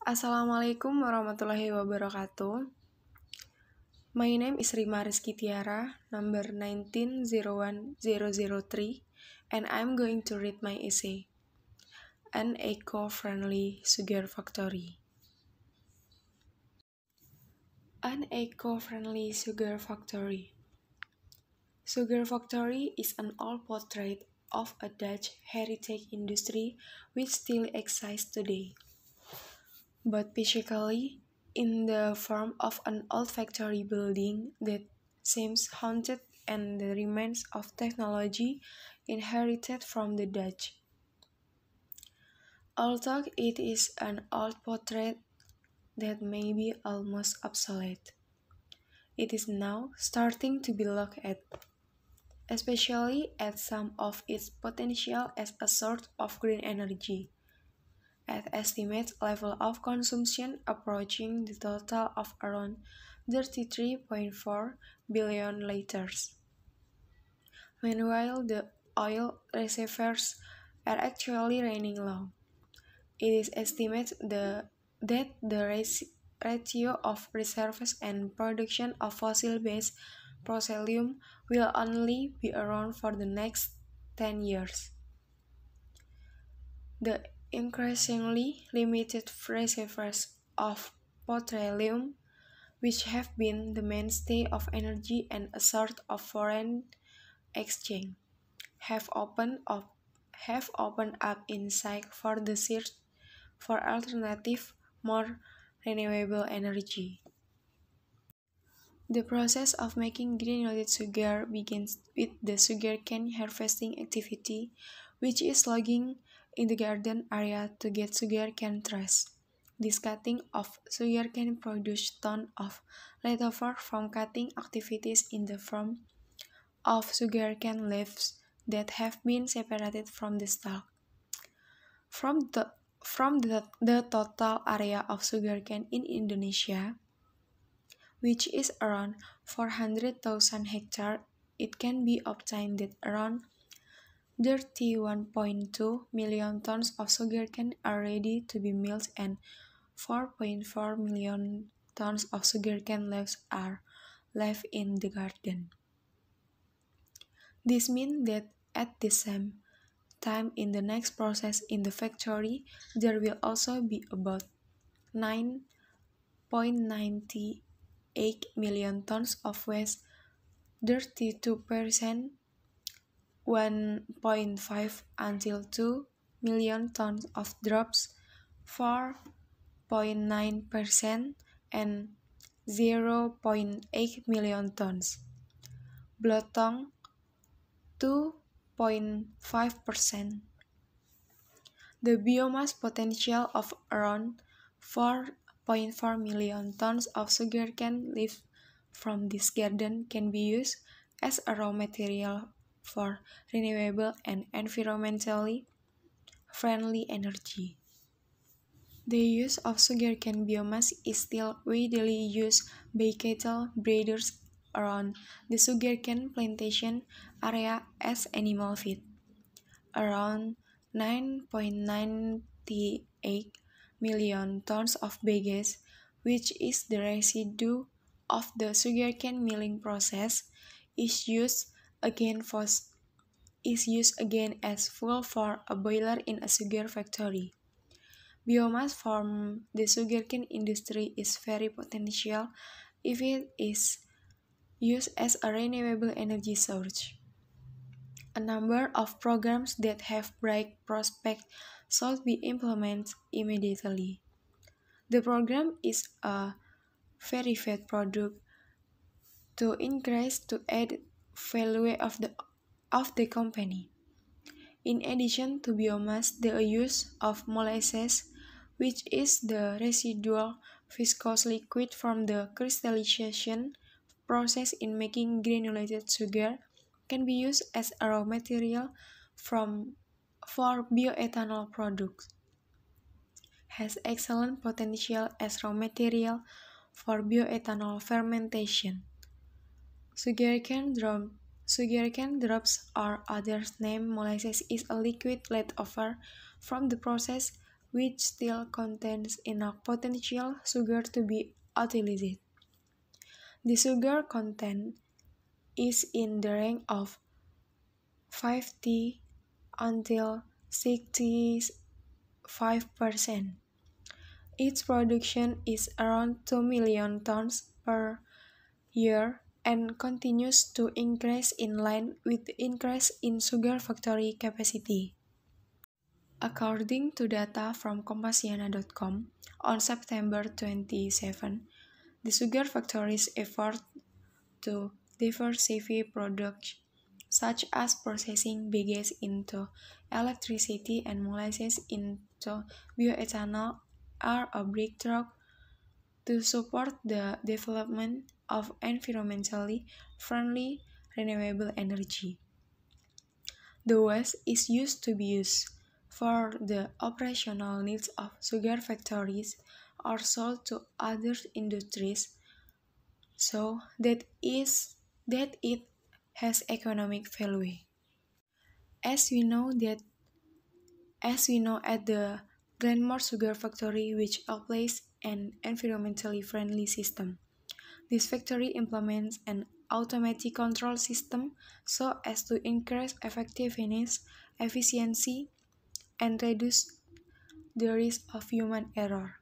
Assalamualaikum warahmatullahi wabarakatuh. My name is Rima Rizky Tiara, number 1901003, and I'm going to read my essay, An Eco-Friendly Sugar Factory. An eco-friendly sugar factory. Sugar factory is an old portrait of a Dutch heritage industry which still exists today, but physically in the form of an old factory building that seems haunted and the remains of technology inherited from the Dutch. Although it is an old portrait that may be almost obsolete, it is now starting to be looked at, especially at some of its potential as a source of green energy, at estimated level of consumption approaching the total of around 33.4 billion liters. Meanwhile, the oil reservoirs are actually running low. It is estimated that the ratio of reserves and production of fossil-based petroleum will only be around for the next 10 years. The increasingly limited reservoirs of petroleum, which have been the mainstay of energy and a sort of foreign exchange, have opened up insight for the search for alternative, more renewable energy. The process of making granulated sugar begins with the sugarcane harvesting activity, which is logging in the garden area to get sugarcane trash. This cutting of sugarcane produces tons of leftover from cutting activities in the form of sugarcane leaves that have been separated from the stalk. From the total area of sugarcane in Indonesia, which is around 400,000 hectares, it can be obtained that around 31.2 million tons of sugarcane are ready to be milled and 4.4 million tons of sugarcane leaves are left in the garden. This means that at the same time in the next process in the factory, there will also be about 9.98 million tons of waste, 32%, 1.5 until 2 million tons of drops, 4.9%, and 0.8 million tons. Blotong, 2.5%. The biomass potential of around 4.4 million tons of sugarcane leaves from this garden can be used as a raw material for renewable and environmentally friendly energy. The use of sugarcane biomass is still widely used by cattle breeders around the sugarcane plantation area as animal feed. Around 9.98 million tons of bagasse, which is the residue of the sugarcane milling process, is used again as fuel for a boiler in a sugar factory. Biomass from the sugarcane industry is very potential if it is used as a renewable energy source. A number of programs that have bright prospects should be implemented immediately. The program is a verified product to increase to add value of the company. In addition to biomass, the use of molasses, which is the residual viscous liquid from the crystallization process in making granulated sugar, can be used as a raw material for bioethanol products. Has excellent potential as raw material for bioethanol fermentation. Sugarcane drops or others named molasses is a liquid left over from the process which still contains enough potential sugar to be utilized. The sugar content is in the range of 50 until 65%. Its production is around 2 million tons per year and continues to increase in line with the increase in sugar factory capacity. According to data from Compasiana.com, on September 27, the sugar factory's effort to diversify products such as processing bagasse into electricity and molasses into bioethanol are a breakthrough to support the development of environmentally friendly renewable energy. The waste is used to be used for the operational needs of sugar factories or sold to other industries so that it has economic value. As we know that as we know at the Glenmore Sugar Factory which applies an environmentally friendly system. This factory implements an automatic control system so as to increase effectiveness, efficiency, and reduce the risk of human error.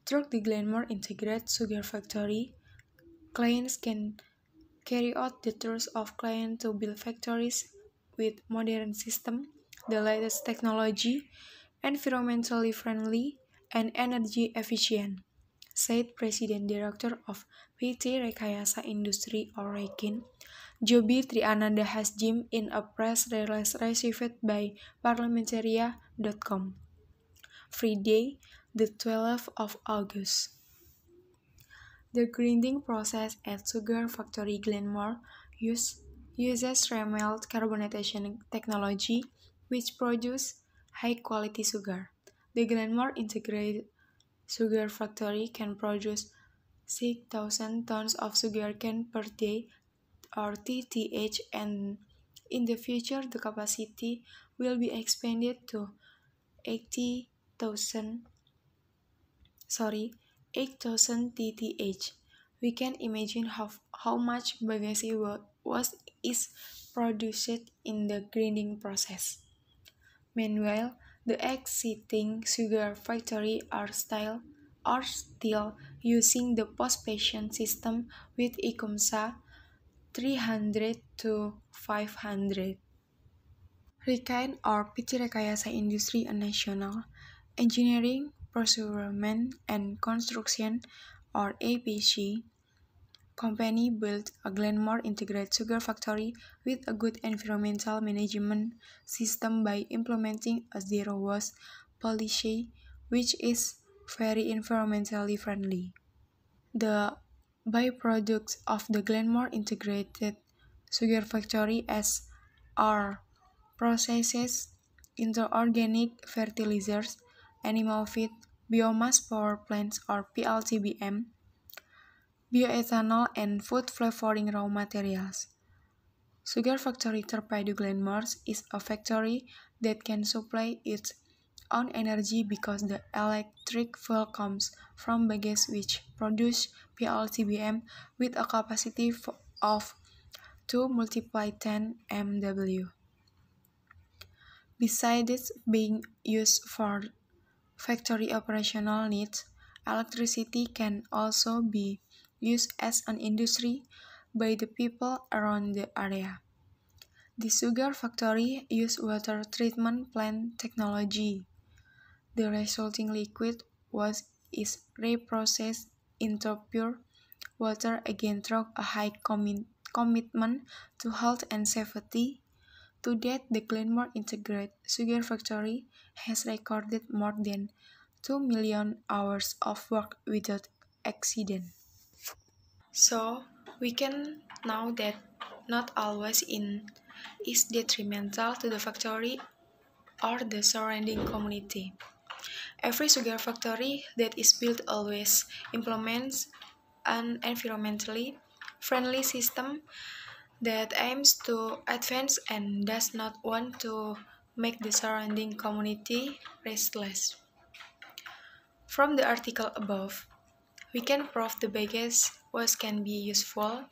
Through the Glenmore Integrated Sugar Factory, clients can carry out the tours of clients to build factories with modern system, the latest technology, environmentally friendly, and energy efficient, said President Director of PT Rekayasa Industri or Rekin, Joby Triananda Hasjim in a press release received by Parliamentaria.com. Friday, the 12th of August. The grinding process at Sugar Factory Glenmore uses remelt carbonation technology, which produces high-quality sugar. The Glenmore Integrated Sugar Factory can produce 6,000 tons of sugarcane per day, or TTH, and in the future the capacity will be expanded to 80,000 8,000 TTH. We can imagine how much bagasse is produced in the grinding process. Meanwhile, the existing sugar factory are still using the post-passion system with ICUMSA 300 to 500. Rikain or PT Rekayasa Industri Nasional, Engineering, Procurement, and Construction or APC company built a Glenmore integrated sugar factory with a good environmental management system by implementing a zero waste policy, which is very environmentally friendly. The byproducts of the Glenmore integrated sugar factory are processes into organic fertilizers, animal feed, biomass power plants or PLTBM, bioethanol, and food flavoring raw materials. Sugar Factory Terpadu Glenmore is a factory that can supply its own energy because the electric fuel comes from bagasse which produce PLTBM with a capacity of 2 multiplied 10 MW. Besides being used for factory operational needs, electricity can also be used as an industry by the people around the area. The sugar factory uses water treatment plant technology. The resulting liquid is reprocessed into pure water again through a high commitment to health and safety. To date, the Glenmore Integrated Sugar Factory has recorded more than 2 million hours of work without accident. So, we can know that not always is detrimental to the factory or the surrounding community. Every sugar factory that is built always implements an environmentally friendly system that aims to advance and does not want to make the surrounding community restless. From the article above, we can prove the biggest waste can be useful,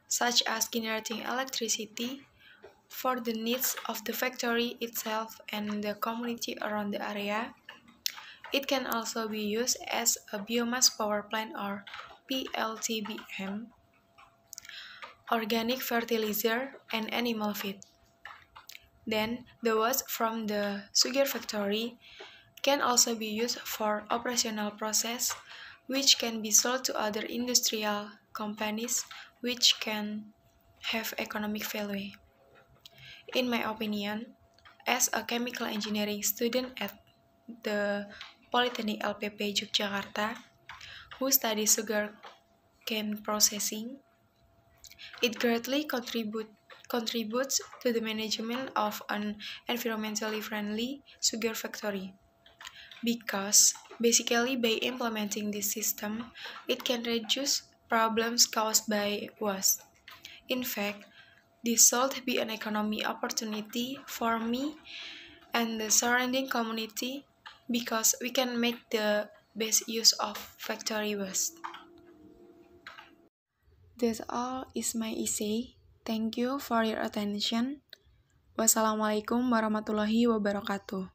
such as generating electricity for the needs of the factory itself and the community around the area. It can also be used as a biomass power plant or PLTBM, organic fertilizer, and animal feed. Then, the waste from the sugar factory can also be used for operational process, which can be sold to other industrial companies, which can have economic value. In my opinion, as a chemical engineering student at the Polytechnic LPP Yogyakarta, who studies sugar cane processing, it greatly contributes to the management of an environmentally friendly sugar factory. Because basically by implementing this system, it can reduce problems caused by waste. In fact, this should be an economic opportunity for me and the surrounding community because we can make the best use of factory waste. That's all is my essay. Thank you for your attention. Wassalamualaikum warahmatullahi wabarakatuh.